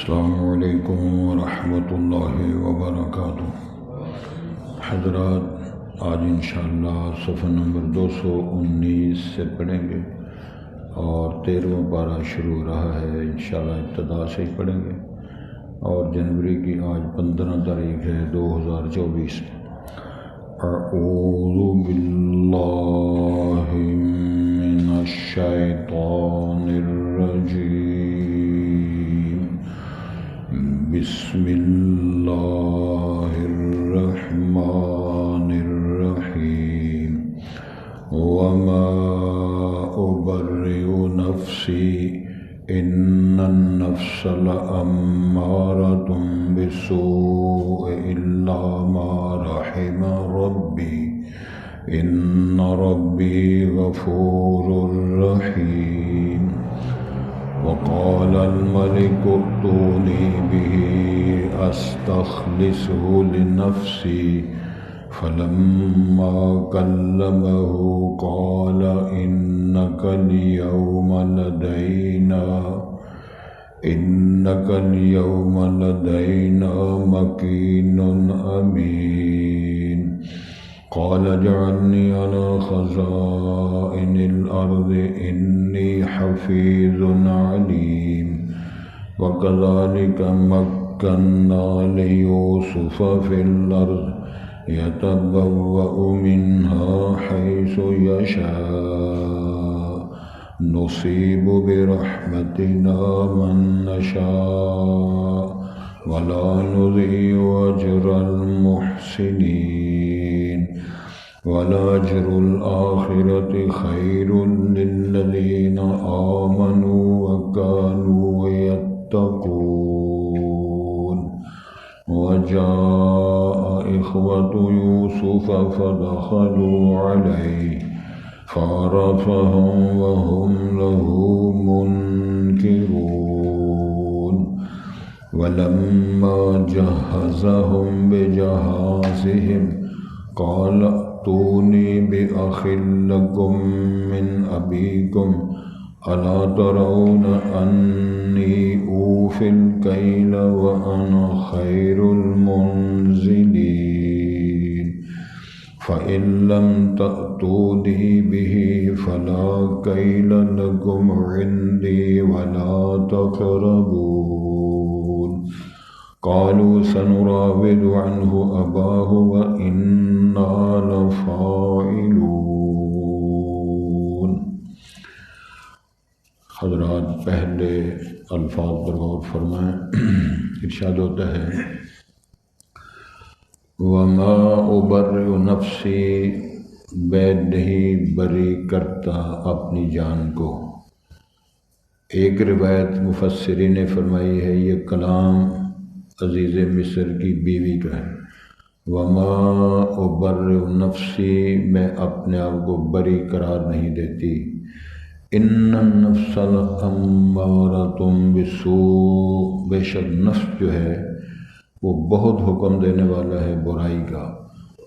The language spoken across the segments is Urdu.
السلام علیکم ورحمۃ اللہ وبرکاتہ۔ حضرات، آج انشاءاللہ صفحہ نمبر 219 سے پڑھیں گے اور 13واں پارہ شروع ہو رہا ہے۔ انشاءاللہ ابتدا سے ہی پڑھیں گے اور جنوری کی آج 15 تاریخ ہے 2024۔ اعوذ باللہ من الشیطان الرجیم، بسم اللہ الرحمن الرحیم۔ وما أبرئ نفسی ان النفس لأمارۃ بالسوء الا ما رحم ربی ان ربی غفور رحیم۔ وقال الملك ائتوني به استخلصه لنفسي فلما كلمه قال إنك اليوم لدينا مكين أمين۔ قال اجعلني على خزائن الأرض إني حفيظ عليم۔ وكذلك مكنا ليوسف في الأرض يتبوأ منها حيث يشاء نصيب برحمتنا من نشاء ولا نضيع أجر المحسنين ولأجر الآخرة خير للذين آمنوا وكانوا يتقون۔ وجاء إخوة يوسف فدخلوا عليه فعرفهم وهم له منكرون۔ ولما جهزهم بجهازهم قال ائتوني بأخ لكم من أبيكم ألا ترون أني أوفي الكيل وأنا خير المنزلين؟ فإن لم تأتوني به فلا كيل لكم عندي ولا تقربون۔ قالوا سنراود عنه أباه وإنا لفاعلون۔ حضرات، پہلے الفاظ پر غور فرمائیں۔ ارشاد ہوتا ہے وما أبرئ نفسی، میں نہیں بری کرتا اپنی جان کو۔ ایک روایت مفسرین نے فرمائی ہے یہ کلام عزیز مصر کی بیوی کا ہے۔ وما أبرئ نفسی، میں اپنے آپ کو بری قرار نہیں دیتی۔ ان النفس لأمارۃ بالسوء، بے شک نفس جو ہے وہ بہت حکم دینے والا ہے برائی کا۔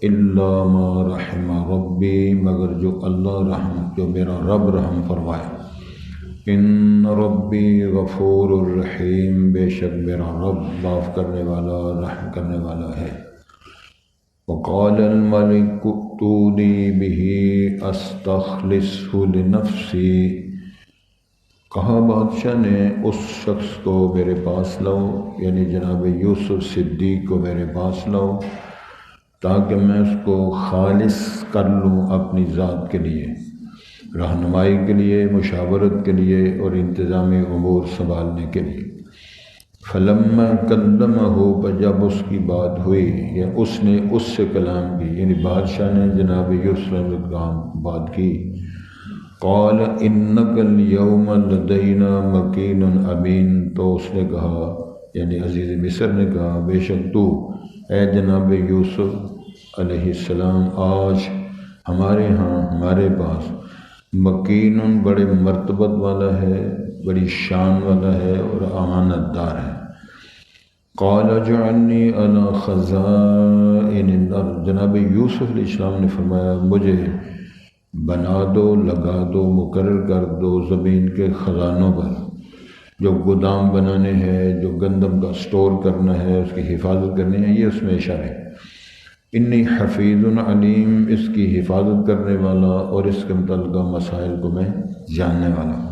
الا ما رحم ربی، مگر جو میرا رب رحم فرمائے۔ ان ربی غفور الرحیم، بے شک میرا رب معاف کرنے والا رحم کرنے والا ہے۔ وقال الملك ائتوني به استخلصه لنفسی، کہا بادشاہ نے اس شخص کو میرے پاس لاؤ، یعنی جناب یوسف صدیق کو میرے پاس لاؤ تاکہ میں اس کو خالص کر لوں اپنی ذات کے لیے، رہنمائی کے لیے، مشاورت کے لیے اور انتظامی امور سنبھالنے کے لیے۔ فلما کلمہ، پر جب اس کی بات ہوئی یا اس نے اس سے کلام کی، یعنی بادشاہ نے جناب یوسف سے بات کی، قال انک اليوم لدینا مکین امین، تو اس نے کہا، یعنی عزیز مصر نے کہا، بے شک تو اے جناب یوسف علیہ السلام آج ہمارے ہاں ہمارے پاس مکین، بڑے مرتبت والا ہے، بڑی شان والا ہے اور امانت دار ہے۔ قال اجعلنی علی خزائن الارض، جناب یوسف علیہ السلام نے فرمایا مجھے بنا دو، لگا دو، مقرر کر دو زمین کے خزانوں پر۔ جو گودام بنانے ہیں، جو گندم کا سٹور کرنا ہے، اس کی حفاظت کرنی ہے، یہ اس میں اشارہ ہے۔ انی حفیظ علیم، اس کی حفاظت کرنے والا اور اس کے متعلقہ مسائل کو میں جاننے والا ہوں۔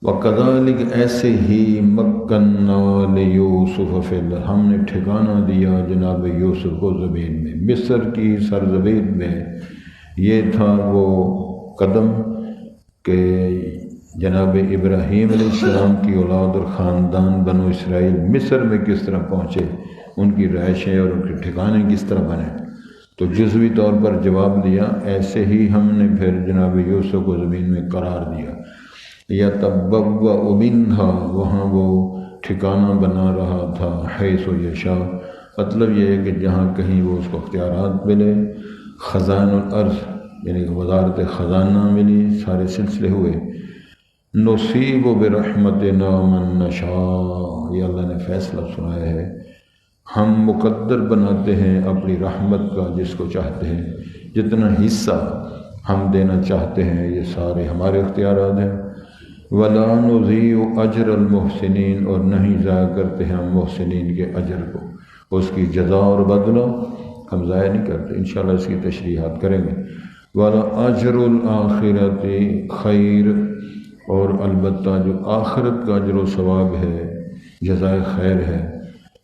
وَكَذَلِكَ، ایسے ہی مَكَّنَّا لِيُوسُفَ فِي الْأَرْضِ، ہم نے ٹھکانہ دیا جناب یوسف کو زمین میں، مصر کی سرزمین میں۔ یہ تھا وہ قدم کہ جناب ابراہیم علیہ السلام کی اولاد اور خاندان بنو اسرائیل مصر میں کس طرح پہنچے، ان کی رہائشیں اور ان کے ٹھکانے کس طرح بنے۔ تو جزوی طور پر جواب دیا، ایسے ہی ہم نے پھر جناب یوسف کو زمین میں قرار دیا۔ یتبوأ منہا، وہاں وہ ٹھکانہ بنا رہا تھا، حیث یشاء، مطلب یہ ہے کہ جہاں کہیں وہ اس کو اختیارات ملے۔ خزائن الارض یعنی کہ وزارت خزانہ ملی، سارے سلسلے ہوئے۔ نصیب برحمتنا من نشاء، یہ اللہ نے فیصلہ سنایا ہے، ہم مقدر بناتے ہیں اپنی رحمت کا جس کو چاہتے ہیں، جتنا حصہ ہم دینا چاہتے ہیں یہ سارے ہمارے اختیارات ہیں۔ ولا نضيع اجر المحسنین، اور نہیں ضائع کرتے ہیں ہم محسنین کے اجر کو، اس کی جزا اور بدلہ ہم ضائع نہیں کرتے، انشاءاللہ اس کی تشریحات کریں گے۔ ولا اجر الآخرۃ خیر، اور البتہ جو آخرت کا اجر و ثواب ہے، جزائے خیر ہے،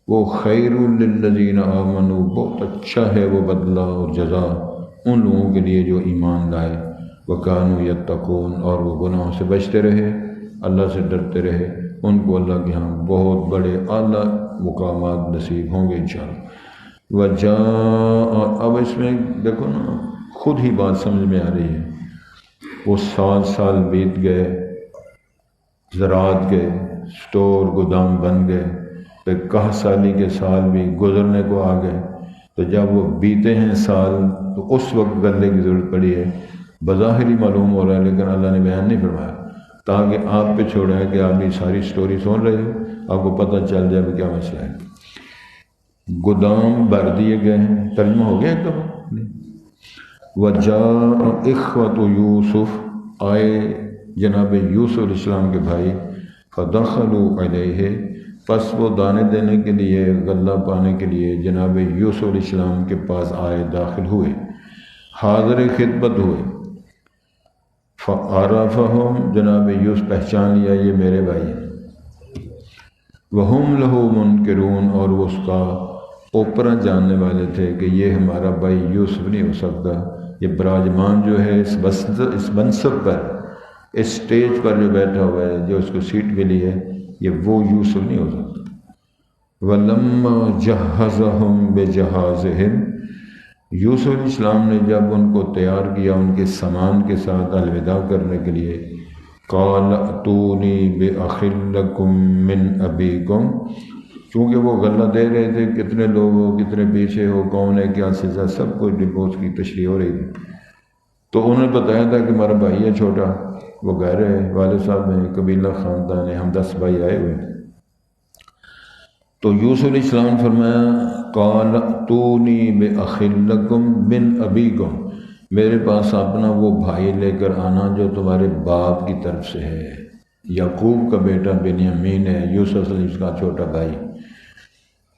وہ خیر للذین آمنوا، بہت اچھا ہے وہ بدلہ اور جزا ان لوگوں کے لیے جو ایمان لائے، وکانوا یتقون، اور وہ گناہوں سے بچتے رہے، اللہ سے ڈرتے رہے، ان کو اللہ کے ہاں بہت بڑے اعلیٰ مقامات نصیب ہوں گے انشاءاللہ۔ وجاء، اب اس میں دیکھو نا خود ہی بات سمجھ میں آ رہی ہے، وہ سال بیت گئے، زراعت کے سٹور گودام بن گئے، پھر 10 سالی کے سال بھی گزرنے کو آ گئے، تو جب وہ بیتے ہیں سال تو اس وقت غلے کی ضرورت پڑی ہے، بظاہر ہی معلوم ہو رہا ہے لیکن اللہ نے بیان نہیں فرمایا، تاکہ آپ پہ چھوڑا ہے کہ آپ یہ ساری سٹوری سن رہے ہو، آپ کو پتہ چل جائے کہ کیا مسئلہ ہے۔ گودام بھر دیے گئے ہیں، ترجمہ ہو گیا ایک دفعہ۔ وجاء اخوۃ یوسف، آئے جناب یوسف علیہ السلام کے بھائی، فدخلوا علیہ، پس وہ دانے دینے کے لیے، غلہ پانے کے لیے جناب یوسف علیہ السلام کے پاس آئے، داخل ہوئے، حاضر خدمت ہوئے۔ فعرفہم، جناب یوسف پہچان لیا یہ میرے بھائی ہیں۔ وہم لہ منکرون، اور وہ اس کا اوپرا جاننے والے تھے کہ یہ ہمارا بھائی یوسف نہیں ہو سکتا، یہ براجمان جو ہے اس منصب پر، اس سٹیج پر جو بیٹھا ہوا ہے، جو اس کو سیٹ ملی ہے، یہ وہ یوسف نہیں ہو سکتا۔ وَلَمَّا جَهَّزَهُمْ بِجَهَازِهِمْ، یوسف علیہ السلام نے جب ان کو تیار کیا ان کے سامان کے ساتھ الوداع کرنے کے لیے، قَالَ ائْتُونِي بِأَخٍ لَكُم مِّنْ أَبِيكُمْ، چونکہ وہ غلہ دے رہے تھے، کتنے لوگ ہو، کتنے پیچھے ہو، کون ہے، کیا سزا، سب کچھ ڈپوز کی تشریح ہو رہی تھی۔ تو انہوں نے بتایا تھا کہ ہمارا بھائی ہے چھوٹا، وہ گھر ہے، والد صاحب ہیں، قبیلہ خاندان ہے، ہم 10 بھائی آئے ہوئے ہیں۔ تو یوسف علیہ السلام نے فرمایا، قال ائتونی بأخ لکم من ابیکم، میرے پاس اپنا وہ بھائی لے کر آنا جو تمہارے باپ کی طرف سے ہے۔ یعقوب کا بیٹا بنیامین ہے، یوسف علیہ السلام کا چھوٹا بھائی۔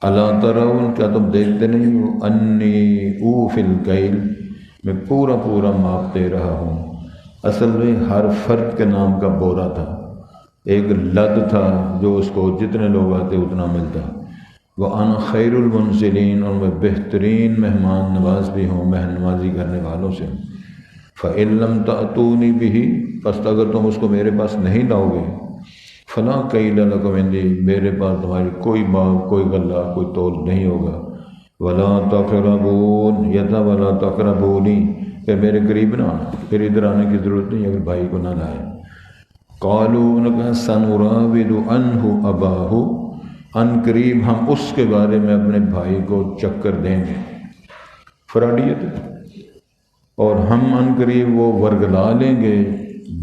الا ترون، کیا تم دیکھتے نہیں ہو، انی اوفی الکیل، میں پورا پورا ماپتے رہا ہوں۔ اصل میں ہر فرد کے نام کا بورا تھا، ایک لد تھا جو اس کو جتنے لوگ آتے اتنا ملتا۔ وَأَنَا خَيْرُ الْمُنزِلِينَ، اور میں بہترین مہمان نواز بھی ہوں، مہمان نوازی کرنے والوں سے۔ فَإِن لَّمْ تَأْتُونِي بِهِ، پس اگر تم اس کو میرے پاس نہیں لاؤ گے، فَلَا كَيْلَ لَكُمْ عِندِي، میرے پاس تمہاری کوئی باغ، کوئی غلہ، کوئی تول نہیں ہوگا۔ وَلَا تَقْرَبُونِ، یہ تھا وَلَا تَقْرَبُونِي، پھر میرے قریب نہ آنا، پھر ادھر آنے کی ضرورت نہیں اگر بھائی کو نہ لائے۔ قالوا، انہوں نے کہا، سنراود عنہ اباہ، ان قریب ہم اس کے بارے میں اپنے بھائی کو چکر دیں گے، فراڈیت، اور ہم ان قریب وہ ورگلا لیں گے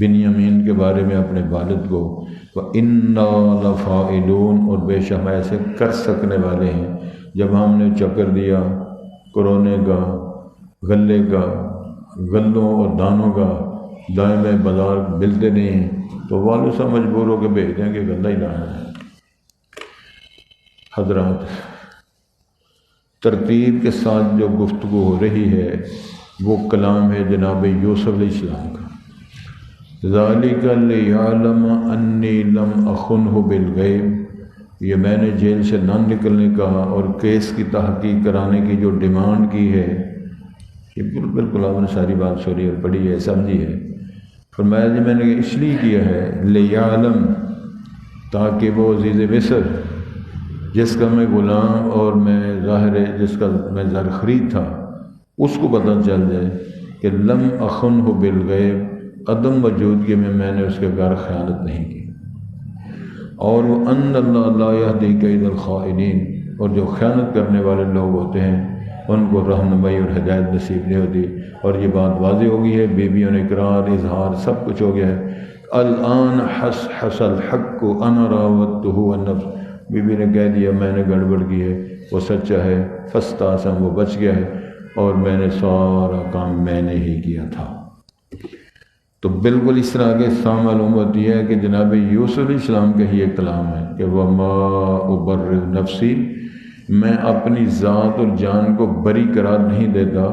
بنیامین کے بارے میں اپنے والد کو۔ وَإِنَّا لَفَاعِلُونَ، اور بے شک ہم ایسے کر سکنے والے ہیں۔ جب ہم نے چکر دیا کرونے کا، غلے کا، غلوں اور دانوں کا، دائیں بازار ملتے نہیں ہیں، تو والد صاحب مجبور ہو کے بھیج دیں کہ گندہ ہی لانا ہے۔ حضرات، ترتیب کے ساتھ جو گفتگو ہو رہی ہے وہ کلام ہے جناب یوسف علیہ السلام کا۔ ذالک لیعلم انی لم اخنہ بالغیب، یہ میں نے جیل سے نہ نکلنے کا اور کیس کی تحقیق کرانے کی جو ڈیمانڈ کی ہے، یہ بالکل آپ نے ساری بات سنی اور پڑھی ہے، سمجھی ہے۔ فرمایا جی میں نے اس لیے کیا ہے لیعلم، تاکہ وہ عزیز مصر جس کا میں غلام اور میں ظاہر ہے جس کا میں زر خرید تھا، اس کو پتہ چل جائے کہ لم اخنہ بالغیب، عدم وجودگی میں نے اس کے گھر خیانت نہیں کی، اور وہ ان اللہ لا یہدی کید الخائنین، اور جو خیانت کرنے والے لوگ ہوتے ہیں ان کو رہنمائی اور ہدایت نصیب نہیں ہوتی۔ اور یہ بات واضح ہو گئی ہے، بیویوں نے اقرار اظہار سب کچھ ہو گیا ہے۔ الآن حس الحق انا راودتہ عن نفسہ، بیوی نے کہہ دیا میں نے گڑبڑ کی ہے، وہ سچا ہے، فاستعصم، وہ بچ گیا ہے، اور میں نے سارا کام میں نے ہی کیا تھا۔ تو بالکل اس طرح کے سام معلوم ہوتی ہے کہ جناب یوسف علیہ السلام کا ہی ایک کلام ہے کہ وَمَا أُبَرِّئُ نَفْسِي، میں اپنی ذات اور جان کو بری قرار نہیں دیتا،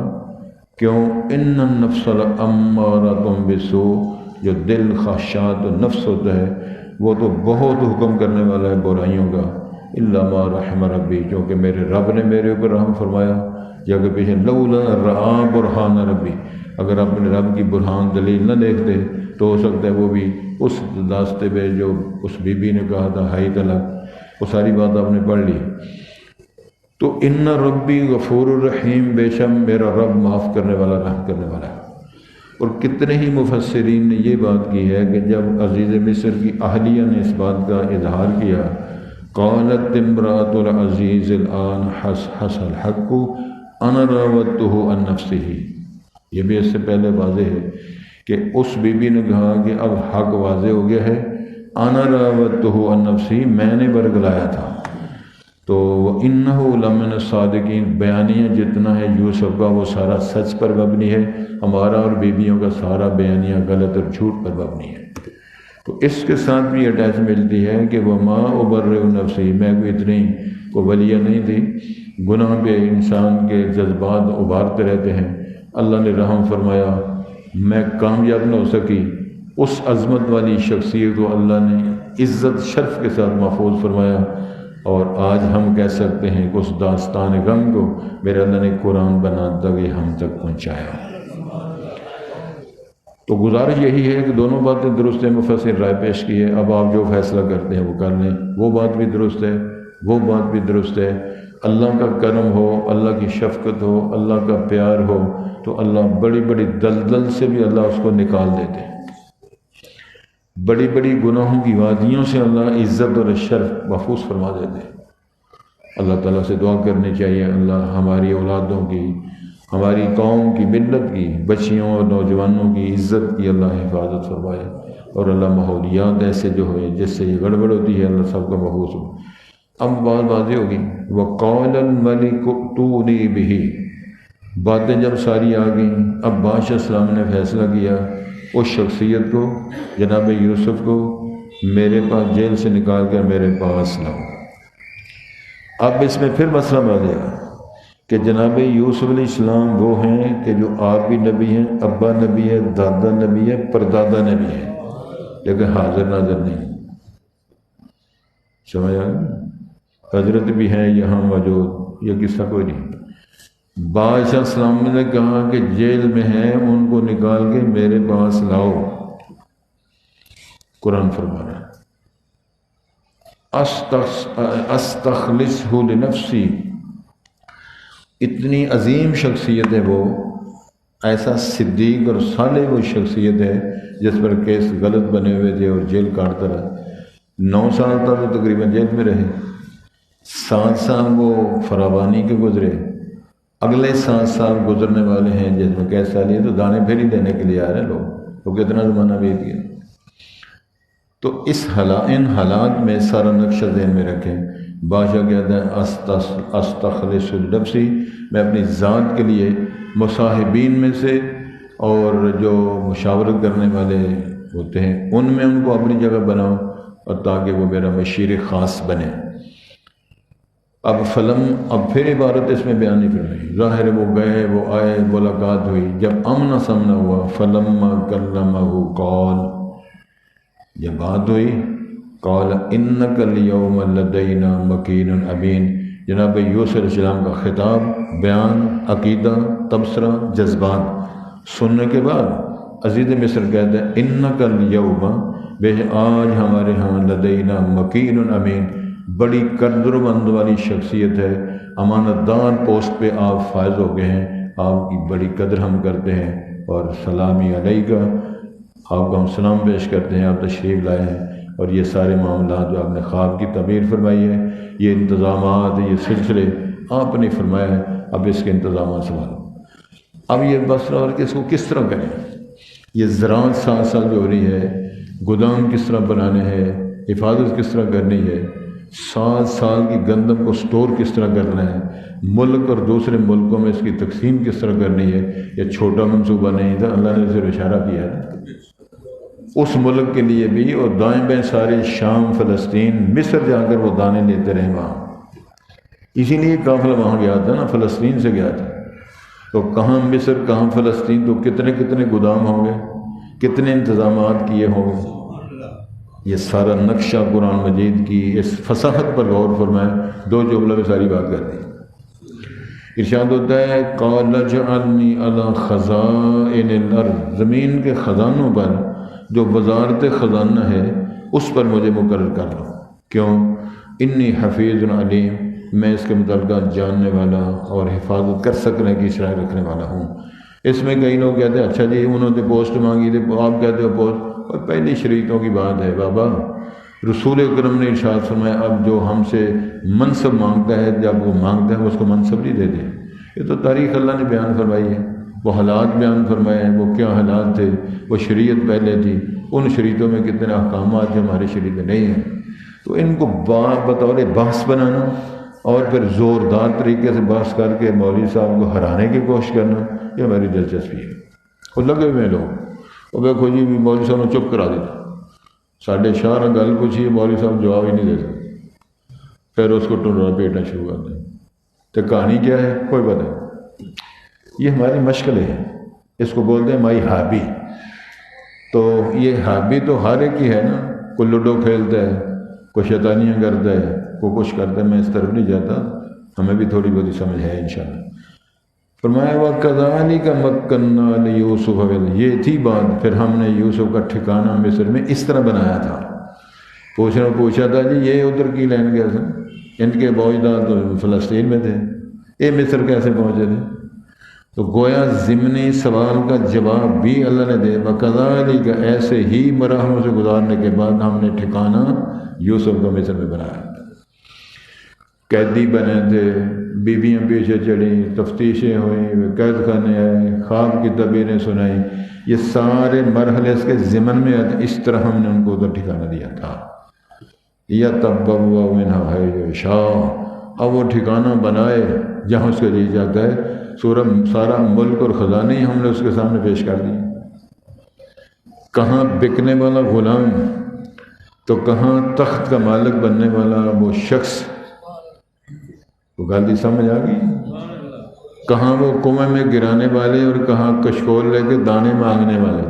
کیوں؟ إِنَّ النَّفْسَ لَأَمَّارَةٌ بِالسُّوءِ، جو دل خواہشات و نفس ہوتا ہے وہ تو بہت حکم کرنے والا ہے برائیوں کا، إِلَّا مَا رَحِمَ رَبِّي، کیونکہ میرے رب نے میرے اوپر رحم فرمایا۔ جگہ پیچھے لولا رعا برہان ربی، اگر اپنے رب کی برہان دلیل نہ دیکھتے تو ہو سکتا ہے وہ بھی اس راستے پہ جو اس بی بی نے کہا تھا ہائی طلق، وہ ساری بات آپ نے پڑھ لی۔ تو ان ربی غفور الرحیم، بے شک میرا رب معاف کرنے والا رحم کرنے والا ہے۔ اور کتنے ہی مفسرین نے یہ بات کی ہے کہ جب عزیز مصر کی اہلیہ نے اس بات کا اظہار کیا، قالت امرأۃ العزیز الآن حس الحق انا راودتہ عن نفسہ، یہ بھی اس سے پہلے واضح ہے کہ اس بی بی نے کہا کہ اب حق واضح ہو گیا ہے، انا راودتہ عن نفسہ، میں نے برگلایا تھا۔ تو انہ لمن الصادقین، بیانیہ جتنا ہے یوسف کا وہ سارا سچ پر مبنی ہے، ہمارا اور بیویوں کا سارا بیانیہ غلط اور جھوٹ پر مبنی ہے۔ تو اس کے ساتھ بھی اٹیچ ملتی ہے کہ وما أبرئ نفسی، میں کوئی اتنی کو ولیہ نہیں تھی، گناہ پہ انسان کے جذبات ابھارتے رہتے ہیں، اللہ نے رحم فرمایا، میں کامیاب نہ ہو سکی، اس عظمت والی شخصیت کو اللہ نے عزت شرف کے ساتھ محفوظ فرمایا۔ اور آج ہم کہہ سکتے ہیں کہ اس داستان غم کو میرے اللہ نے قرآن بناتا کہ ہم تک پہنچایا۔ تو گزارش یہی ہے کہ دونوں باتیں درست ہیں، مفسر رائے پیش کی ہے، اب آپ جو فیصلہ کرتے ہیں وہ کر لیں، وہ بات بھی درست ہے، وہ بات بھی درست ہے۔ اللہ کا کرم ہو، اللہ کی شفقت ہو، اللہ کا پیار ہو تو اللہ بڑی بڑی دلدل سے بھی اللہ اس کو نکال دیتے ہیں، بڑی بڑی گناہوں کی وادیوں سے اللہ عزت اور شرف محفوظ فرما دیتے ہیں۔ اللہ تعالیٰ سے دعا کرنی چاہیے اللہ ہماری اولادوں کی، ہماری قوم کی، ملت کی، بچیوں اور نوجوانوں کی عزت کی اللہ حفاظت فرمائے، اور اللہ ماحولیات ایسے جو ہوئے جس سے یہ گڑبڑ ہوتی ہے اللہ سب کا محفوظ ہو۔ اب بات واضح ہوگی، وَقَالَ الْمَلِكُ ائْتُونِي بِهِ، باتیں جب ساری آ گئیں، اب بادشاہ السلام نے فیصلہ کیا اس شخصیت کو، جناب یوسف کو میرے پاس جیل سے نکال کر میرے پاس لاؤ۔ اب اس میں پھر مسئلہ بن گیا کہ جناب یوسف علیہ السلام وہ ہیں کہ جو آپ بھی نبی ہیں، ابا نبی ہے، دادا نبی ہے، پردادا نبی ہے، لیکن حاضر ناظر نہیں، سمجھ آ گئی؟ حضرت بھی ہیں یہاں موجود، یہ قصہ کوئی نہیں۔ بادشاہ السلام نے کہا کہ جیل میں ہیں، ان کو نکال کے میرے پاس لاؤ۔ قرآن فرما رہا ہے استخلصہ لنفسی، اتنی عظیم شخصیت ہے وہ، ایسا صدیق اور صالح وہ شخصیت ہے جس پر کیس غلط بنے ہوئے تھے اور جیل کاٹتا رہا، 9 سال تک تو تقریباً جیل میں رہے، 7 سال وہ فراوانی کے گزرے، اگلے 7 سال گزرنے والے ہیں جس میں کیسا لیے تو دانے پھیری دینے کے لیے آ رہے ہیں لوگ، تو کتنا زمانہ بیت گیا۔ تو ان حالات میں سارا نقشہ ذہن میں رکھیں، بادشاہ کہتا ہے استخلص لنفسی، میں اپنی ذات کے لیے مصاحبین میں سے اور جو مشاورت کرنے والے ہوتے ہیں ان میں ان کو اپنی جگہ بناؤ اور تاکہ وہ میرا مشیر خاص بنے۔ اب پھر عبارت اس میں بیان نہیں فرمائی، ظاہر وہ گئے، وہ آئے، ملاقات ہوئی، جب آمنا سامنا ہوا فلما کلمہ قال، جب بات ہوئی قال انک الیوم لدینا مکین امین، جناب یوسف علیہ السلام کا خطاب، بیان، عقیدہ، تبصرہ، جذبات سننے کے بعد عزیز مصر کہتے ہیں انک الیوم، بے آج ہمارے ہاں لدینا مکین امین، بڑی قدر والی شخصیت ہے، امانت دار پوسٹ پہ آپ فائز ہو گئے ہیں، آپ کی بڑی قدر ہم کرتے ہیں، اور سلامی علیکہ، آپ کو ہم سلام پیش کرتے ہیں، آپ تشریف لائے ہیں، اور یہ سارے معاملات جو آپ نے خواب کی تعبیر فرمائی ہے، یہ انتظامات، یہ سلسلے آپ نے فرمایا ہے، اب اس کے انتظامات سنبھالو۔ اب یہ بسرا اور اس کو کس طرح کریں، یہ زراعت ساتھ ساتھ جو ہو رہی ہے، گودام کس طرح بنانے ہیں، حفاظت کس طرح کرنی ہے، 7 سال کی گندم کو سٹور کس طرح کرنا ہے، ملک اور دوسرے ملکوں میں اس کی تقسیم کس طرح کرنی ہے، یہ چھوٹا منصوبہ نہیں تھا، اللہ نے اسے اشارہ کیا ہے اس ملک کے لیے بھی، اور دائیں بائیں سارے شام، فلسطین، مصر جا کر وہ دانے لیتے رہے وہاں، اسی لیے قافلہ وہاں گیا تھا نا، فلسطین سے گیا تھا، تو کہاں مصر کہاں فلسطین، تو کتنے کتنے گودام ہوں گے، کتنے انتظامات کیے ہوں گے۔ یہ سارا نقشہ قرآن مجید کی اس فصاحت پر غور فرمائیں، 2 جملوں میں ساری بات کر دی۔ ارشاد ہوتا ہے قال اجعلنی علی خزائن الارض، زمین کے خزانوں پر جو وزارت خزانہ ہے اس پر مجھے مقرر کر لو، کیوں؟ انی حفیظ علیم، میں اس کے متعلقہ جاننے والا اور حفاظت کر سکنے کی صلاحیت رکھنے والا ہوں۔ اس میں کئی لوگ کہتے ہیں اچھا جی انہوں نے پوسٹ مانگی تھی، آپ کہتے ہو پوسٹ، اور پہلی شریعتوں کی بات ہے بابا، رسول اکرم نے ارشاد فرمایا اب جو ہم سے منصب مانگتا ہے، جب وہ مانگتا ہے اس کو منصب نہیں دیتے، یہ تو تاریخ اللہ نے بیان فرمائی ہے، وہ حالات بیان فرمائے ہیں، وہ کیا حالات تھے، وہ شریعت پہلے تھی، ان شریعتوں میں کتنے احکامات جو ہماری شریعت میں نہیں ہیں، تو ان کو بطور بحث بنانا اور پھر زوردار طریقے سے بحث کر کے مولوی صاحب کو ہرانے کی کوشش کرنا، یہ ہماری دلچسپی ہے۔ وہ لگے ہوئے لوگ، وہ دیکھو جی مولوی صاحب نے چپ کرا دیتا، ساڈے شاہ نے گل پوچھی، مولوی صاحب جواب ہی نہیں دے سکتے، پھر اس کو ٹنڈا پیٹنا شروع کرتے ہیں، تو کہانی کیا ہے کوئی پتہ نہیں۔ یہ ہماری مشکل ہے، اس کو بولتے ہیں مائی ہابی۔ تو یہ ہابی تو ہر ایک کی ہے نا، کوئی لوڈو کھیلتا ہے، کوئی شیطانیاں کرتا ہے، کوئی کچھ کرتا ہے، میں اس طرف نہیں جاتا، ہمیں بھی تھوڑی بہت سمجھ ہے انشاءاللہ۔ فرمایا وَكَذَلِكَ مَكَّنَّا لِيُوسُفَ، یہ تھی بات، پھر ہم نے یوسف کا ٹھکانہ مصر میں اس طرح بنایا تھا۔ پوچھا تھا جی یہ ادھر کی لین گیا تھا، ان کے باوجداد تو فلسطین میں تھے، یہ مصر کیسے پہنچے تھے؟ تو گویا ضمنی سوال کا جواب بھی اللہ نے دے، وَكَذَلِكَ، ایسے ہی مراحلوں سے گزارنے کے بعد ہم نے ٹھکانہ یوسف کو مصر میں بنایا۔ قیدی بنے تھے، بیویاں پیچھے چڑھیں، تفتیشیں ہوئیں، قید خانے آئے، خواب کی تعبیریں سنائیں، یہ سارے مرحلے اس کے ضمن میں آتے، اس طرح ہم نے ان کو ادھر ٹھکانہ دیا تھا۔ یَتَبَوَّأُ مِنْہَا حَیْثُ یَشَاءُ، اب وہ ٹھکانہ بنائے جہاں اس کا جی جاتا ہے، سارا ملک اور خزانے ہم نے اس کے سامنے پیش کر دی، کہاں بکنے والا غلام تو کہاں تخت کا مالک بننے والا وہ شخص، وہ غلطی سمجھ آ گئی، کہاں وہ کنویں میں گرانے والے اور کہاں کشکول لے کے دانے مانگنے والے،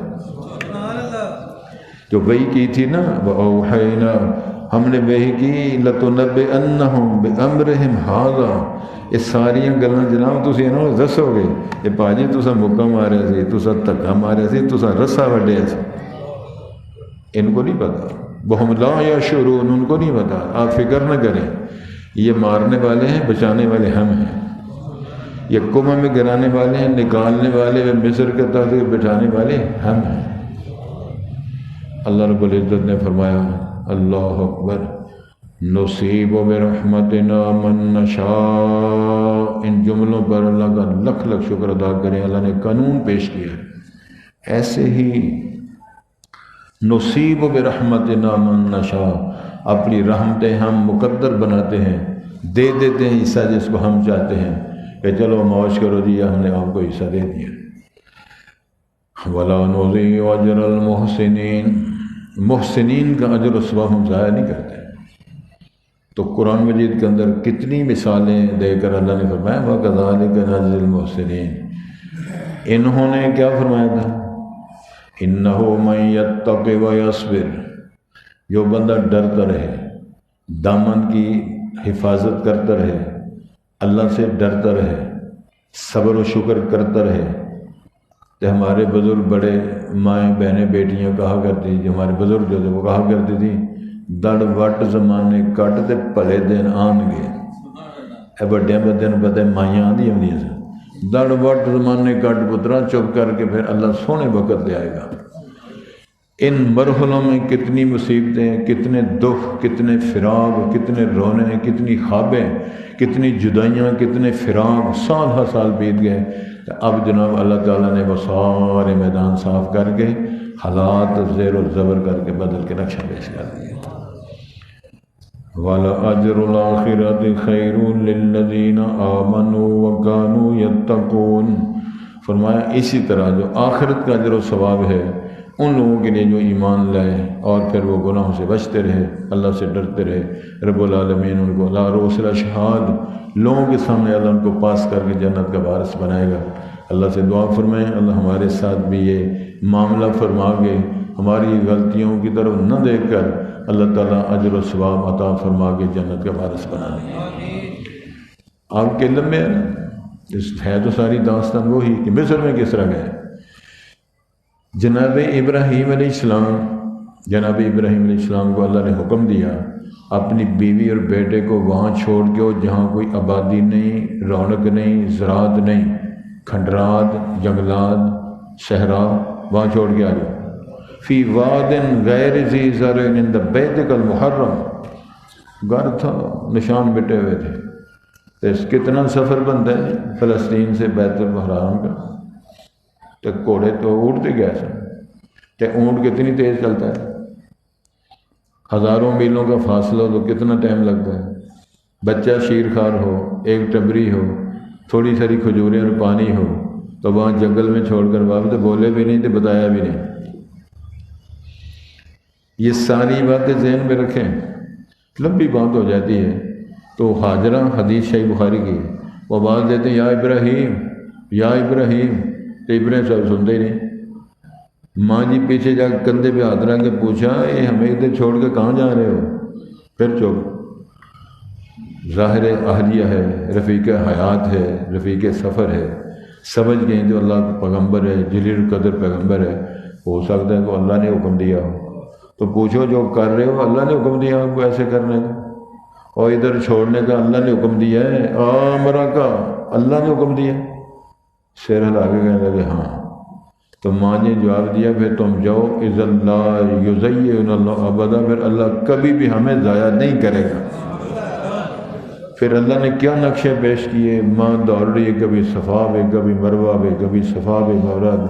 جو وہی کی تھی نا، وَأَوْحَيْنَا، ہم نے وہی کی، لَتُنَبِّئَنَّهُمْ بِأَمْرِهِمْ هَذَا، یہ ساریاں گلاں جناب تسی انہوں نے دسو گے، یہ پاجی تسا مکہ مارے سی، تسا تکا مارے سی، تسا رسا وڈیا سی، ان کو نہیں پتا، وَهُمْ لَا يَشْعُرُونَ، ان کو نہیں پتا، آپ فکر نہ کریں، یہ مارنے والے ہیں، بچانے والے ہم ہیں، یہ کنویں میں گرانے والے ہیں، نکالنے والے، مصر کے تحت بٹھانے والے ہم ہیں۔ اللہ رب العزت نے فرمایا اللہ اکبر، نصیب برحمتنا من نشاء، ان جملوں پر اللہ کا لکھ لکھ شکر ادا کریں، اللہ نے قانون پیش کیا ہے، ایسے ہی نصیب برحمتنا من نشاء، اپنی رحمتیں ہم مقدر بناتے ہیں، دے دیتے ہیں حصہ جس کو ہم چاہتے ہیں، کہ چلو موج کرو جی، ہم نے آپ کو حصہ دے دیا۔ ولا نضيع اجر المحسنین، محسنین کا اجر و ثواب ہم ضائع نہیں کرتے۔ تو قرآن مجید کے اندر کتنی مثالیں دے کر اللہ نے فرمایا وَكَذَلِكَ نَجْزِي الْمُحْسِنِينَ۔ انہوں نے کیا فرمایا تھا؟ إِنَّهُ مَن يَتَّقِ وَيَصْبِرْ، جو بندہ ڈرتا رہے، دامن کی حفاظت کرتا رہے، اللہ سے ڈرتا رہے، صبر و شکر کرتا رہے۔ تو ہمارے بزرگ بڑے مائیں بہنیں بیٹیاں کہا کرتی، جو ہمارے بزرگ جو تھے وہ کہا کرتی تھی دڑ وٹ زمانے کٹ تے بھلے دن آن گے۔ اے بڑے بندے نوں پتہ ہے مائیاں آندی ہوندیاں سن، دڑ وٹ زمانے کٹ پترا چپ کر کے پھر اللہ سونے وقت لے آئے گا۔ ان مرحلوں میں کتنی مصیبتیں، کتنے دکھ، کتنے فراق، کتنے رونے، کتنی خوابیں، کتنی جدائیاں، کتنے فراق، سال ہر سال بیت گئے۔ اب جناب اللہ تعالیٰ نے وہ سارے میدان صاف کر کے حالات زیر و زبر کر کے بدل کے نقشہ پیش کر دیا۔ وَلَأَجْرُ الْآخِرَةِ خَيْرٌ لِلَّذِينَ آمَنُوا وَكَانُوا يَتَّقُونَ۔ فرمایا اسی طرح جو آخرت کا اجر و ثواب ہے ان لوگوں کے لیے جو ایمان لائے اور پھر وہ گناہوں سے بچتے رہے، اللہ سے ڈرتے رہے۔ رب العالمین ان کو لا رؤوس الاشہاد، لوگوں کے سامنے اللہ ان کو پاس کر کے جنت کا وارث بنائے گا۔ اللہ سے دعا فرمائیں اللہ ہمارے ساتھ بھی یہ معاملہ فرما کے ہماری غلطیوں کی طرف نہ دیکھ کر اللہ تعالیٰ اجر و ثواب عطا فرما کے جنت کا وارث بنا دے۔ آپ کے علم میں ہے تو ساری داستان وہی کہ مصر میں کس طرح گئے۔ جناب ابراہیم علیہ السلام کو اللہ نے حکم دیا اپنی بیوی اور بیٹے کو وہاں چھوڑ کے، جہاں کوئی آبادی نہیں، رونق نہیں، زراعت نہیں، کھنڈرات، جنگلات، صحرا، وہاں چھوڑ کے آ جاؤ۔ فی واد غیر ذی زرع عند بیتک المحرم، گھر تھا، نشان مٹے ہوئے تھے۔ تو کتنا سفر بنتا ہے فلسطین سے بیت المحرم کا؟ تو گھوڑے تو اونٹتے گئے سن، تو اونٹ کتنی تیز چلتا ہے، ہزاروں میلوں کا فاصلہ تو کتنا ٹائم لگتا ہے۔ بچہ شیر خوار ہو، ایک ٹبری ہو، تھوڑی ساری کھجوریں اور پانی ہو، تو وہاں جنگل میں چھوڑ کر واپس تو بولے بھی نہیں، تو بتایا بھی نہیں۔ یہ ساری باتیں ذہن میں رکھیں، لمبی بات ہو جاتی ہے۔ تو حاجرہ حدیث صحیح بخاری کی ہے، وہ آواز دیتے ہیں یا ابراہیم یا ابراہیم، تو ابراہیم صاحب سنتے ہی نہیں۔ ماں جی پیچھے جا کے کندھے پہ ہاتھ رکھ کے پوچھا یہ ہمیں ادھر چھوڑ کے کہاں جا رہے ہو؟ پھر چپ۔ ظاہر اہلیہ ہے، رفیق حیات ہے، رفیق سفر ہے، سمجھ گئیں جو اللہ کا پیغمبر ہے، جلیل القدر پیغمبر ہے، ہو سکتا ہے تو اللہ نے حکم دیا ہو۔ تو پوچھو جو کر رہے ہو اللہ نے حکم دیا آپ کو ایسے کرنے کا، اور ادھر چھوڑنے کا اللہ نے حکم دیا ہے، آمرا کا اللہ نے حکم دیا۔ سیر ہلا کے کہنے لگے ہاں۔ تو ماں نے جواب دیا پھر تم جاؤ، اذ اللہ یضیعن اللہ ابدا، پھر اللہ کبھی بھی ہمیں ضائع نہیں کرے گا۔ پھر اللہ نے کیا نقشے پیش کیے، ماں دوڑ رہی ہے، کبھی صفا پہ، کبھی مروہ پہ، کبھی صفا پہ مروہ پہ۔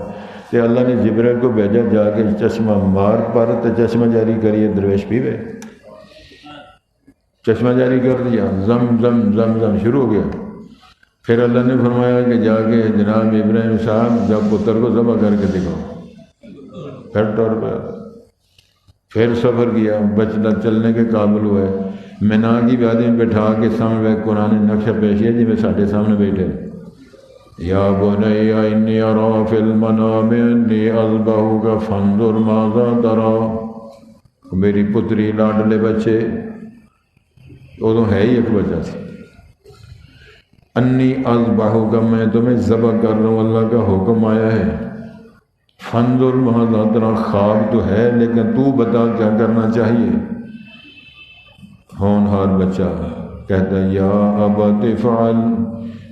تو اللہ نے جبرائیل کو بھیجا جا کے چشمہ مار پر، تو چشمہ جاری کریے، درویش پیوے، چشمہ جاری کر دیا، زم زم زم زم شروع ہو گیا۔ پھر اللہ نے فرمایا کہ جا کے جناب ابراہیم صاحب جب پتر کو ذبح کر کے دکھاؤ۔ پھر ٹور پہ پھر سفر کیا، بچنا چلنے کے قابل ہوئے۔ مینا کی وادی میں بٹھا کے سامنے قرآن نے نقشہ پیش کیا جی میں ساڈے سامنے بیٹھے، یا بنی انی ارا فی المنام انی اذبحک فانظر ماذا تری، میری پتری لاڈلے بچے، ادو ہے ہی ایک بچہ سی، انی اذبحک میں تمہیں ذبح کر رہا ہوں، اللہ کا حکم آیا ہے، فانظر ماذا تری، خواب تو ہے لیکن تو بتا کیا کرنا چاہیے۔ ہونہار بچہ کہتا ہے یا ابت افعل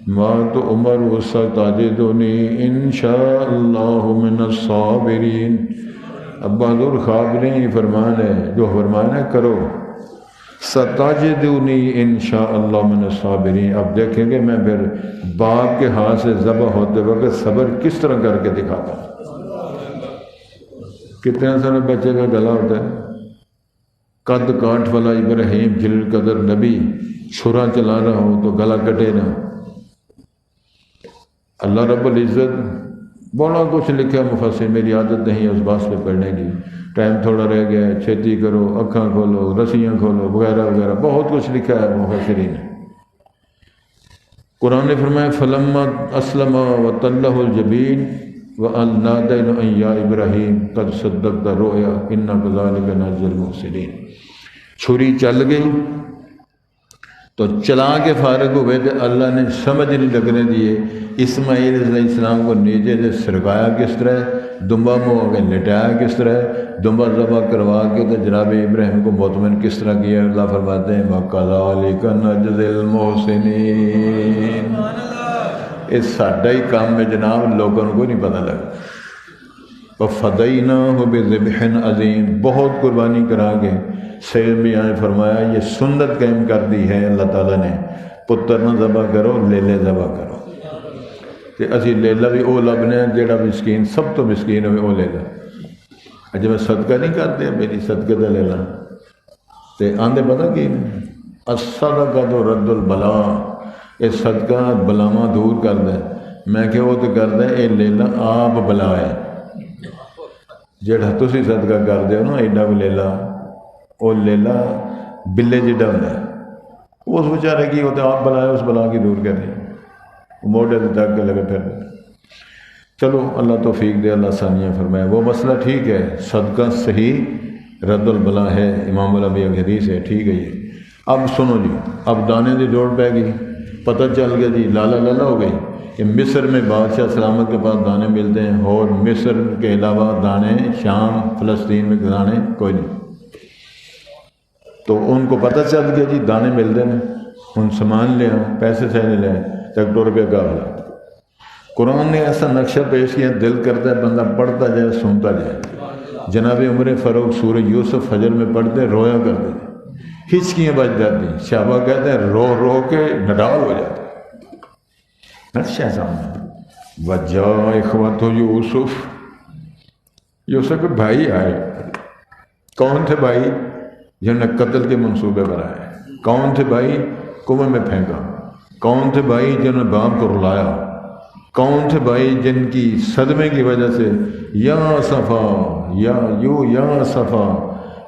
ما تؤمر ستجدنی ان شاء اللہ من الصابرین۔ اب بہادر خواب نہیں، فرمان ہے، جو فرمان ہے کرو۔ ستجدنی ان شاء اللہ من الصابرین، اب دیکھیں گے میں پھر باپ کے ہاتھ سے ذبح ہوتے وقت صبر کس طرح کر کے دکھاتا ہوں۔ کتنے سارے بچے کا گلا ہوتا ہے، قد کاٹ والا ابراہیم جلیل قدر نبی چھرا چلا رہا ہو تو گلا کٹے نہ۔ اللہ رب العزت بڑا کچھ لکھا مفسر، میری عادت نہیں ہے اس باس پہ پڑھنے کی، ٹائم تھوڑا رہ گیا ہے، چھیتی کرو، اکھاں کھولو، رسیاں کھولو، وغیرہ وغیرہ، بہت کچھ لکھا ہے مفسرین نے۔ قرآن نے فرمایا فلما اسلم وتلہ الجبین وَنَادَيْنَاهُ أَن يَا إِبْرَاهِيمُ قَدْ صَدَّقْتَ الرُّؤْيَا إِنَّا كَذَلِكَ نَجْزِي الْمُحْسِنِينَ۔ چھری چل گئی تو چلا کے فارغ ہوئے تو اللہ نے سمجھ نہیں لگنے دیے اسماعیل علیہ السلام کو نیچے سے سرکایا کس طرح ہے، دمبا منہ ہو کے لٹایا کس طرح ہے، دمبا ذبح کروا کے تو جناب ابراہیم کو مطمئن کس طرح کیا۔ اللہ فرماتے ہیں وَكَذَلِكَ نَجْزِي الْمُحْسِنِينَ۔ اس ساڈا ہی کام میں جناب لوگوں کو نہیں پتہ لگا۔ وَفَدَيْنَاهُ بِذِبْحٍ عَظِيمٍ، بہت قربانی کرا کے سید میاں نے فرمایا یہ سنت قائم کر دی ہے اللہ تعالیٰ نے، پتر نہ ذبح کرو، لیلے ذبح کرو۔ کہ اسی لیلا بھی وہ لبنے ہیں جیڑا مسکین سب تو مسکین ہوئے وہ لیلا۔ اجے میں صدقہ نہیں کرتے میری صدقے دا لیلا تے آندے پتہ کی الصدقہ تو رد البلا، یہ صدقہ بلاواں دور کر دے۔ میں کہ وہ تو کر دے اے لیلا آپ بلا ہے جیڑا تسی صدقہ کر دے ہو نا، ایڈا کو لیلا وہ لیلا بلے جڈا ہوں ہے، اس بیچارے کی ہوتے آپ بلائے اس بلا کی دور کر دیں، موڑے سے تک کے لگے پھر۔ چلو اللہ توفیق دے، اللہ ثانیہ فرمائے۔ وہ مسئلہ ٹھیک ہے، صدقہ صحیح رد البلا ہے، امام الانبیاء کی حدیث ہے، ٹھیک ہے یہ۔ اب سنو جی، اب دانے دی دوڑ پہ گئی، پتہ چل گیا جی لالا لالا ہو گئی کہ مصر میں بادشاہ سلامت کے پاس دانے ملتے ہیں اور مصر کے علاوہ دانے شام فلسطین میں دانے کوئی نہیں۔ تو ان کو پتہ چل گیا جی دانے ملتے ہیں، ان سامان لے آؤ، پیسے سے لے لیں، 1 روپیہ کا بھلا۔ قرآن نے ایسا نقشہ پیش کیا، دل کرتا ہے بندہ پڑھتا جائے سنتا جائے۔ جناب عمر فاروق سورہ یوسف فجر میں پڑھتے رویا کرتے تھے، ہچکیاں بج جاتی، صحابہ کہتے ہیں رو رو کے نڈال ہو جاتے۔ اچھا سامنے وجہ اخوت یوسف، یوسف کے بھائی آئے۔ کون تھے بھائی؟ جنہوں نے قتل کے منصوبے بنائے۔ کون تھے بھائی؟ کنویں میں پھینکا۔ کون تھے بھائی جنہوں نے باپ کو رلایا؟ کون تھے بھائی جن کی صدمے کی وجہ سے یا صفا یا صفا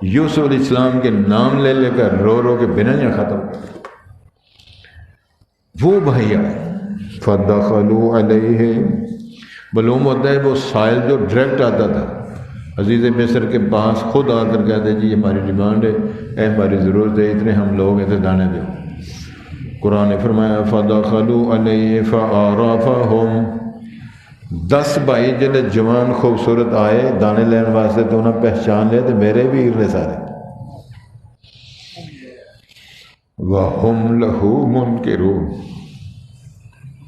یوسف علیہ السلام کے نام لے لے کر رو رو کے بنائیاں ختم کر؟ وہ بھائی آئے فَدَخَلُوا عَلَيْهِ، معلوم ہوتا ہے وہ سائل جو ڈائریکٹ آتا تھا عزیز مصر کے پاس، خود آ کر کہتے جی ہماری ڈیمانڈ ہے، اے ہماری ضرورت ہے، اتنے ہم لوگ ہیں تو دانے دو۔ قرآن نے فرمایا فَدَخَلُوا عَلَيْهِ فَعَرَفَهُمْ، 10 بھائی جلے جوان خوبصورت آئے دانے لین واسطے تو انہیں پہچان لے تو میرے ویر نے سارے۔ وَهُمْ لَهُ مُنْكِرُونَ،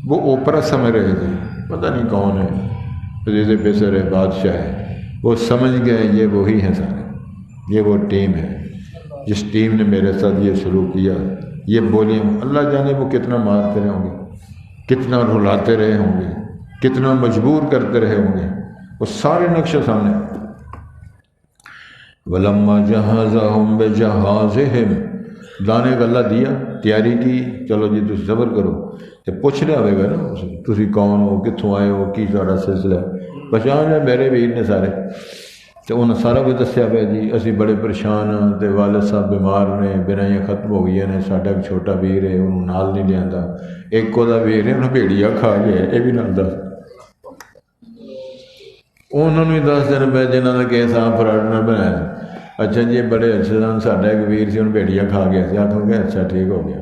وہ اوپرا سمجھ رہے تھے، پتہ نہیں کون ہے، عزیز مصر ہے، بادشاہ ہے، وہ سمجھ گئے یہ وہی ہیں سارے، یہ وہ ٹیم ہے جس ٹیم نے میرے ساتھ یہ سلوک کیا، یہ بولیاں اللہ جانے وہ کتنا مارتے رہے ہوں گے، کتنا رلاتے رہے ہوں گے، کتنا مجبور کرتے رہے ہوں گے، وہ سارے نقشے سامنے۔ وَلَمَّا جَهَّزَهُمْ بِجَهَازِهِمْ، دانے کا اللہ دیا، تیاری کی، چلو جی تم صبر کرو، تو پوچھ رہا ہوئے گا نا تسی کون ہو، کتوں آئے ہو، کی سارا سلسلہ ہے، پہچان ہے میرے ویر نے سارے۔ تو انہیں سارا کچھ دسیا پہ جی اسی بڑے پریشان ہاں، تے والد صاحب بیمار نے، بنائیاں ختم ہو گئی نے، ساڈا ایک چھوٹا ویر ہے انہوں نال نہیں لیا، ایک کو دا ویر ہے انہیں بھیڑیا کھا گیا، یہ بھی نال دس، انہوں نے 10 دن پہ جنہوں نے کیس آپ فراڈنر بنایا۔ اچھا جی بڑے اچھے سن، ساڈا ایک ویر سی انہوں بھیڑیا کھا گیا سی، آخر گیا اچھا ٹھیک ہو گیا،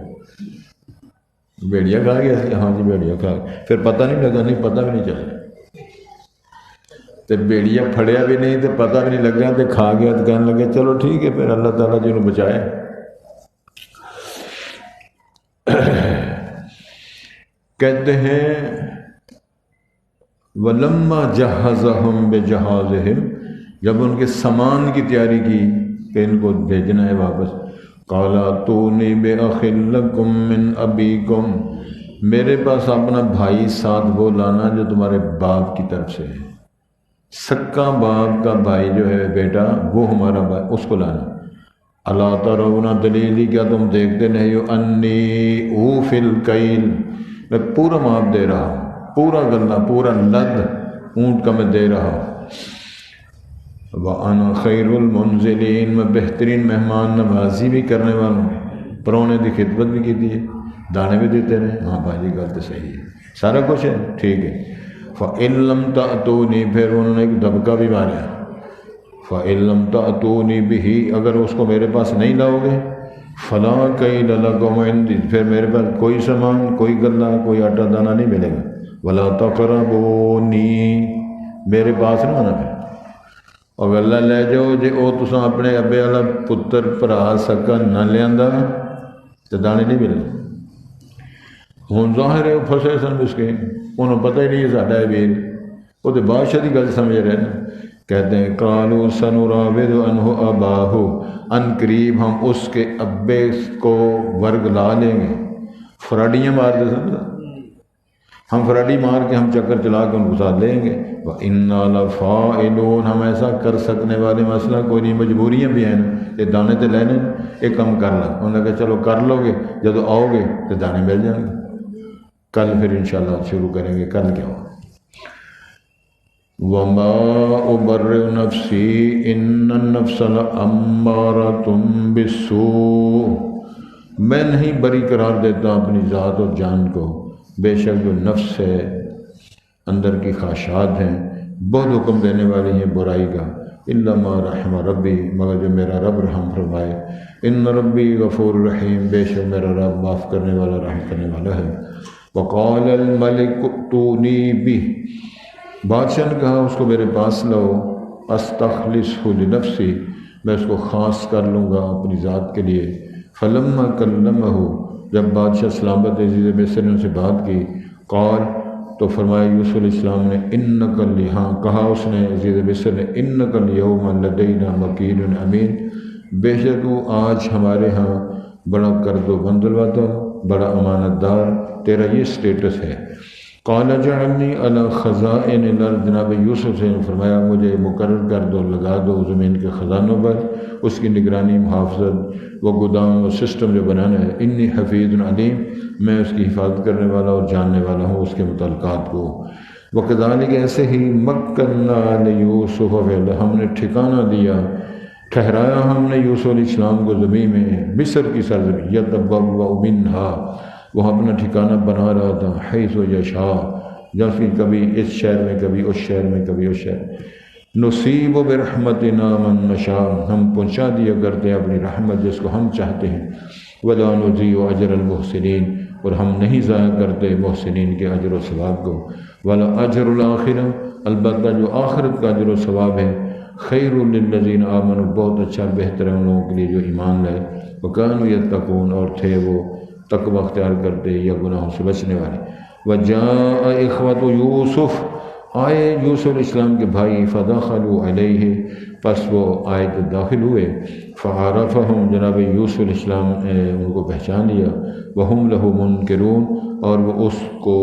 بھیڑیا کھا گیا سی، ہاں جی بھیڑیا کھا گیا، پھر پتہ نہیں لگا، نہیں پتہ بھی نہیں چلا، تو بھیڑیا پھڑیا بھی نہیں تو پتہ بھی نہیں لگا، تو کھا گیا تو کہنے لگے چلو ٹھیک ہے، پھر اللہ تعالیٰ جی انہوں بچائے۔ کہتے ہیں وَلَمَّا جَهَّزَهُمْ بِجَهَازِهِمْ، جب ان کے سامان کی تیاری کی کہ ان کو بھیجنا ہے واپس، قَالَ ائْتُونِي بِأَخٍ لَكُم مِّنْ أَبِيكُمْ، میرے پاس اپنا بھائی ساتھ وہ لانا جو تمہارے باپ کی طرف سے ہے، سکا باپ کا بھائی جو ہے بیٹا وہ ہمارا بھائی، اس کو لانا۔ اَلَا تَرَوْنَ دلیلی، کیا تم دیکھتے نہیں ہو، انی اوفی الکیل، میں پورا ماپ دے رہا ہوں، پورا گلہ، پورا لد اونٹ کا میں دے رہا ہوں۔ وَأَنَا خَيْرُ الْمُنزِلِينَ، میں بہترین مہمان نوازی بھی کرنے والا ہوں، پرونے کی خدمت بھی کی دی ہے، دانے بھی دیتے رہے۔ ہاں بھائی جی، گل تو صحیح ہے، سارا کچھ ہے، ٹھیک ہے۔ فَإِن لَمْ تَأْتُونِي، پھر انہوں نے ایک دبکا بھی مارا، فَإِن لَمْ تَأْتُونِي بِهِ، اگر اس کو میرے پاس نہیں لاؤ گے، فَلَا كَيْلَ لَكُمْ عِندِي، پھر میرے پاس کوئی سامان، کوئی غلہ، کوئی آٹا دانہ نہیں ملے گا۔ وَلَا تَقْرَبُونِي، میرے پاس نہ آنا پھر، اور غلہ لے جاؤ جے او تساں اپنے ابے والا پتر بھرا سکا نہ لیاندا تو دانے نہیں ملے۔ ہوں ظاہر ہے وہ پھسے سن مسکین، انہوں پتہ ہی نہیں ہے ساڈا ہے ویر، وہ تو بادشاہ کی گل سمجھ رہے ہیں۔ کہتے ہیں قالوا سنراود عنہ اباہ، ان قریب ہم اس کے ابے کو ورگلا لیں گے۔ فراڈیاں مارتے سمجھا، ہم فراڈی مار کے ہم چکر چلا کے ان کو ساتھ لیں گے۔ وَإِنَّا لَفَاعِلُونَ، ہم ایسا کر سکنے والے، مسئلہ کوئی نہیں، مجبوریاں بھی ہیں، یہ دانے تو لینے، ایک کم کر لیں۔ انہوں نے کہا چلو کر لو گے، جب آؤ گے تو دانے مل جائیں گے، کل پھر انشاءاللہ شروع کریں گے۔ کل کیا ہو؟ وَمَا أُبَرِّئُ نَفْسِي إِنَّ النَّفْسَ لَأَمَّارَةٌ بِالسُّوءِ، میں نہیں بری قرار دیتا اپنی ذات اور جان کو، بے شک جو نفس ہے، اندر کی خواہشات ہیں، بہت حکم دینے والی ہیں برائی کا۔ إِلَّا مَا رَحِمَ رَبِّي، مگر جو میرا رب رحم فرمائے۔ إِنَّ رَبِّي غَفُورٌ رَحِيمٌ، بے شک میرا رب معاف کرنے والا، رحم کرنے والا ہے۔ وَقَالَ الْمَلِكُ ائْتُونِي بِهِ، بادشاہ نے کہا اس کو میرے پاس لاؤ، استخلصہ لنفسی، میں اس کو خاص کر لوں گا اپنی ذات کے لیے۔ فلما کلمہ، جب بادشاہ سلامت عزیز مصر نے ان سے بات کی، قال، تو فرمایا یوسف علیہ السلام نے، انک ہاں کہا اس نے عزیز مصر نے، انک الیوم لدینا مکین امین، بے شک آج ہمارے ہاں بڑا کرد و بندل والا، بڑا امانت دار تیرا یہ سٹیٹس ہے۔ قال جعلنی علی خزائن الارض، جناب یوسف سے فرمایا مجھے مقرر کر دو، لگا دو زمین کے خزانوں پر، اس کی نگرانی، محافظت، وہ گودام و سسٹم جو بنانا ہے۔ انی حفیظ علیم، میں اس کی حفاظت کرنے والا اور جاننے والا ہوں اس کے متعلقات کو۔ وکذالک، ایسے ہی، مکننا لیوسف فی الارض، ہم نے ٹھکانہ دیا، ٹھہرایا ہم نے یوسف علیہ السلام کو زمین میں، مصر کی سرزمین، یتبوأ منہا، وہ اپنا ٹھکانہ بنا رہا تھا، حیث یشاء، جب کہ کبھی اس شہر میں، کبھی اس شہر میں، کبھی اس شہر میں۔ نصیب برحمتنا من نشاء، ہم پہنچا دیا کرتے ہیں اپنی رحمت جس کو ہم چاہتے ہیں۔ ولا نضیع اجر المحسنین، اور ہم نہیں ضائع کرتے محسنین کے اجر و ثواب کو۔ ولا اجر الآخرہ، البتہ جو آخرت کا اجر و ثواب ہے، خیر للذین آمنوا، بہت اچھا، بہتر ہے ان لوگوں کے لیے جو ایمان لائے، وکانوا یتقون، اور تھے وہ تقوی اختیار کرتے یا گناہوں سے بچنے والے۔ وجاء اخوۃ یوسف، آئے یوسف علیہ السلام کے بھائی، فدخلوا علیہ، پس وہ آئے تو داخل ہوئے، فعرفہم، جناب یوسف علیہ السلام نے ان کو پہچان لیا، وہم لہ منکرون، اور وہ اس کو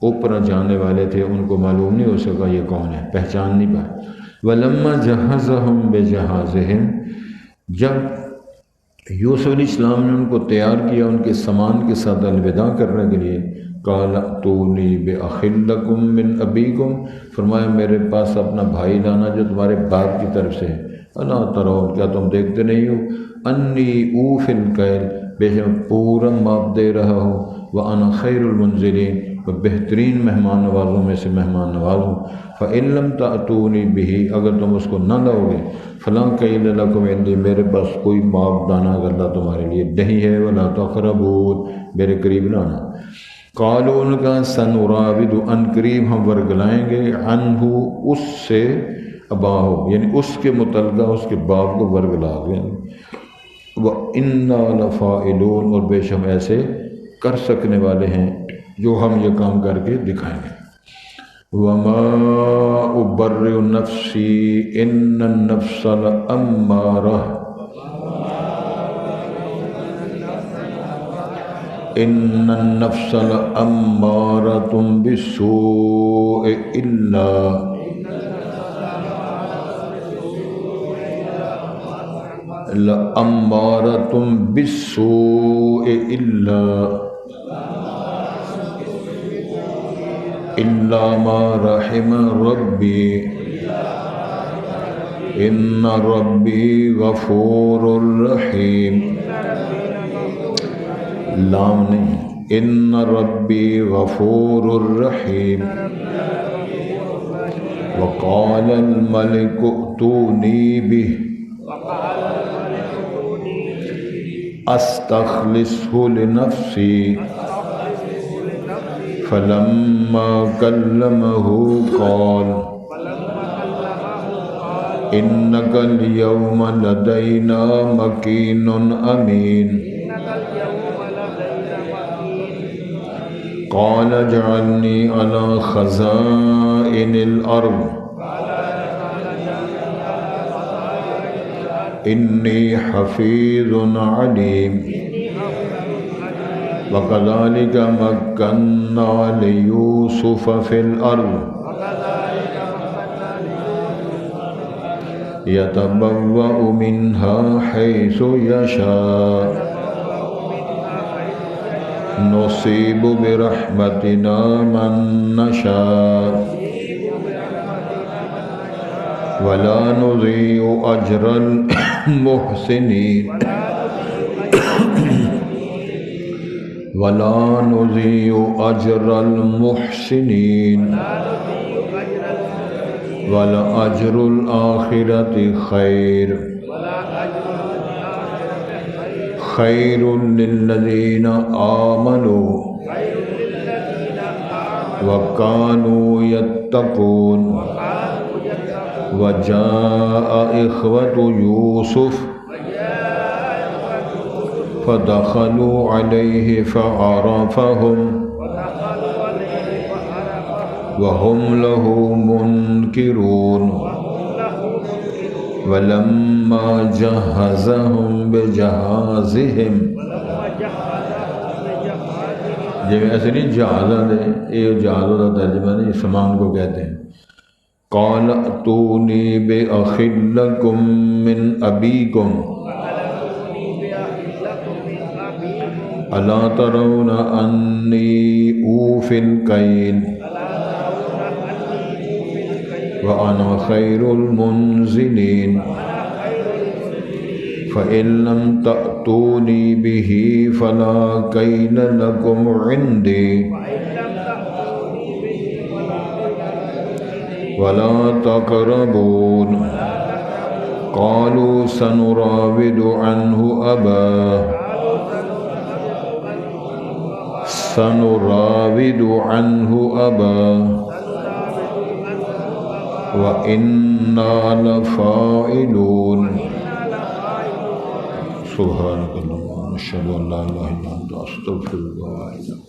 اوپر جاننے والے تھے، ان کو معلوم نہیں ہو سکا یہ کون ہے، پہچان نہیں پائے۔ ولما جہزہم بجہازہم، جب یوسف علیہ السلام نے ان کو تیار کیا ان کے سامان کے ساتھ الوداع کرنے کے لیے، قال ائتونی بأخ لکم من ابیکم، فرمایا میرے پاس اپنا بھائی لانا جو تمہارے باپ کی طرف سے ہے۔ الا ترون، کیا تم دیکھتے نہیں ہو، انی اوفی الکیل، بے شک پورا ماپ دے رہا ہوں، وانا خیر المنزلین، بہترین مہمان نوازوں میں سے مہمان نواز ہوں۔ فإن لم تأتونی بہ، اگر تم اس کو نہ لاؤ گے، فلا کیل لکم عندی، میرے پاس کوئی ماپ دانہ غلہ تمہارے لیے نہیں ہے، ولا تقربون، میرے قریب نہ آنا۔ قالوا، ان کا، سنراود، ان قریب ہم ورگلائیں گے، عنہ، اس سے، اباہو، یعنی اس کے متعلقہ اس کے باپ کو ورگلا گئے۔ وَإِنَّا لَفَاعِلُونَ، اور بے شک ہم ایسے کر سکنے والے ہیں جو ہم یہ کام کر کے دکھائیں گے۔ وَمَا أُبَرِّئُ نَفْسِي إِنَّ النَّفْسَ لَأَمَّارَةٌ، إِنَّ النَّفْسَ لَأَمَّارَةٌ بِالسُّوءِ لَأَمَّارَةٌ بِالسُّوءِ إلا ما رحم ربي إن ربي غفور رحيم. لام نہیں، إن ربي غفور رحيم. وقال الملك ائتوني به أستخلصه لنفسي فلما كلمه قال إنك اليوم لدينا مكين أمين. قال اجعلني على خزائن الأرض إني حفيظ عليم. وكذلك مكنا ليوسف في الأرض يتبوأ منها حيث يشاء نصيب برحمتنا من نشاء ولا نضيع أجر المحسنين ولا نضيع أجر المحسنين ولأجر الآخرة خير للذين آمنوا وكانوا يتقون. وجاء إخوة يوسف فدخلوا عليه فعرفهم وهم له منكرون. ولما جهزهم بجهازهم ایسے نہیں جہازہ دے، یہ جہازوں کا ترجمہ نہیں، سامان کو کہتے ہیں. قال ائتونی بأخ لکم من ابیکم الا ترون انی اوفی الکیل وأنا خير المنزلين. فإن لم تأتوني به فلا كيل لكم عندي ولا تقربون. قالوا سنراود عنه أباه وَإِنَّا لَفَاعِلُونَ. سبحانك اللهم ونشهد أن لا إله إلا أنت أستغفرك وأتوب إليك.